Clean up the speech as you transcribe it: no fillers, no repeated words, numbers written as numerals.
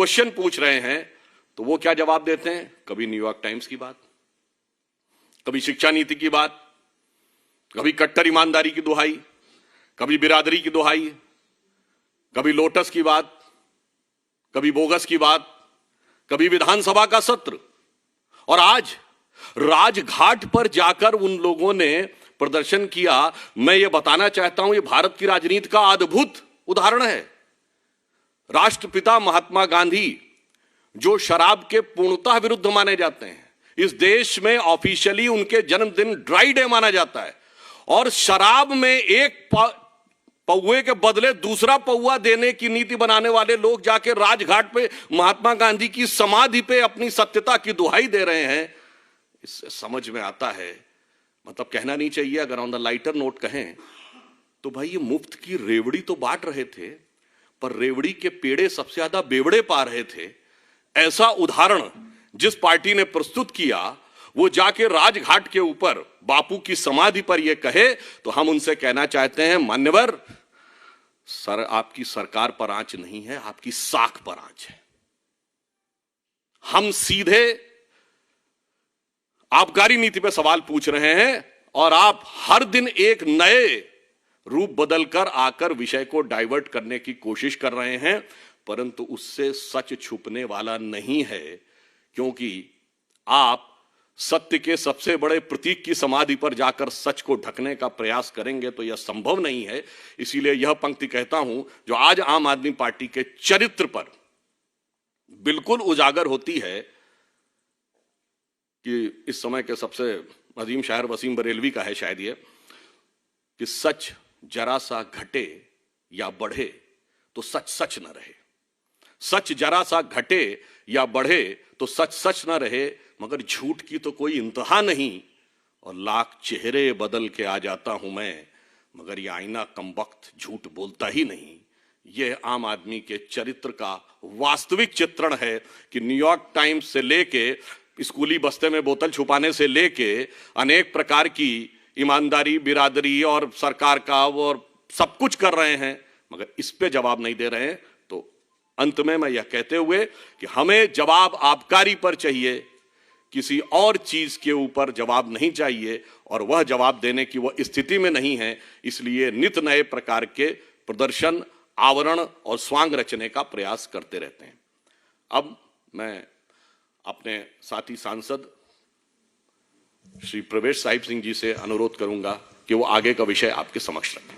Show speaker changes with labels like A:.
A: Question पूछ रहे हैं तो वो क्या जवाब देते हैं? कभी न्यूयॉर्क टाइम्स की बात, कभी शिक्षा नीति की बात, कभी कट्टर ईमानदारी की दुहाई, कभी बिरादरी की दुहाई, कभी लोटस की बात, कभी बोगस की बात, कभी विधानसभा का सत्र। और आज राजघाट पर जाकर उन लोगों ने प्रदर्शन किया। मैं ये बताना चाहता हूं, ये भारत की राजनीति का अद्भुत उदाहरण है। राष्ट्रपिता महात्मा गांधी, जो शराब के पूर्णतः विरुद्ध माने जाते हैं, इस देश में ऑफिशियली उनके जन्मदिन ड्राई डे माना जाता है, और शराब में एक पौवे के बदले दूसरा पौवा देने की नीति बनाने वाले लोग जाके राजघाट पे महात्मा गांधी की समाधि पे अपनी सत्यता की दुहाई दे रहे हैं। इससे समझ में आता है, मतलब कहना नहीं चाहिए, अगर ऑन द लाइटर नोट कहें तो भाई ये मुफ्त की रेवड़ी तो बांट रहे थे, पर रेवड़ी के पेड़े सबसे ज्यादा बेवड़े पा रहे थे। ऐसा उदाहरण जिस पार्टी ने प्रस्तुत किया, वो जाके राजघाट के ऊपर बापू की समाधि पर ये कहे, तो हम उनसे कहना चाहते हैं, मान्यवर सर, आपकी सरकार पर आंच नहीं है, आपकी साख पर आंच है। हम सीधे आबकारी नीति पर सवाल पूछ रहे हैं और आप हर दिन एक नए रूप बदलकर आकर विषय को डाइवर्ट करने की कोशिश कर रहे हैं, परंतु उससे सच छुपने वाला नहीं है, क्योंकि आप सत्य के सबसे बड़े प्रतीक की समाधि पर जाकर सच को ढकने का प्रयास करेंगे तो यह संभव नहीं है। इसीलिए यह पंक्ति कहता हूं जो आज आम आदमी पार्टी के चरित्र पर बिल्कुल उजागर होती है कि इस समय के सबसे अजीम शायर वसीम बरेलवी का है शायद ये, कि सच जरा सा घटे या बढ़े तो सच सच न रहे। सच जरा सा घटे या बढ़े तो सच सच न रहे, मगर झूठ की तो कोई इंतहा नहीं, और लाख चेहरे बदल के आ जाता हूं मैं, मगर ये आईना कमबख्त झूठ बोलता ही नहीं। यह आम आदमी के चरित्र का वास्तविक चित्रण है कि न्यूयॉर्क टाइम्स से लेके स्कूली बस्ते में बोतल छुपाने से लेके अनेक प्रकार की ईमानदारी, बिरादरी और सरकार का और सब कुछ कर रहे हैं, मगर इस पे जवाब नहीं दे रहे हैं। तो अंत में मैं यह कहते हुए कि हमें जवाब आबकारी पर चाहिए, किसी और चीज के ऊपर जवाब नहीं चाहिए, और वह जवाब देने की वह स्थिति में नहीं है। इसलिए नित नए प्रकार के प्रदर्शन, आवरण और स्वांग रचने का प्रयास करते रहते हैं। अब मैं अपने साथी सांसद श्री प्रवेश साहिब सिंह जी से अनुरोध करूंगा कि वो आगे का विषय आपके समक्ष रखें।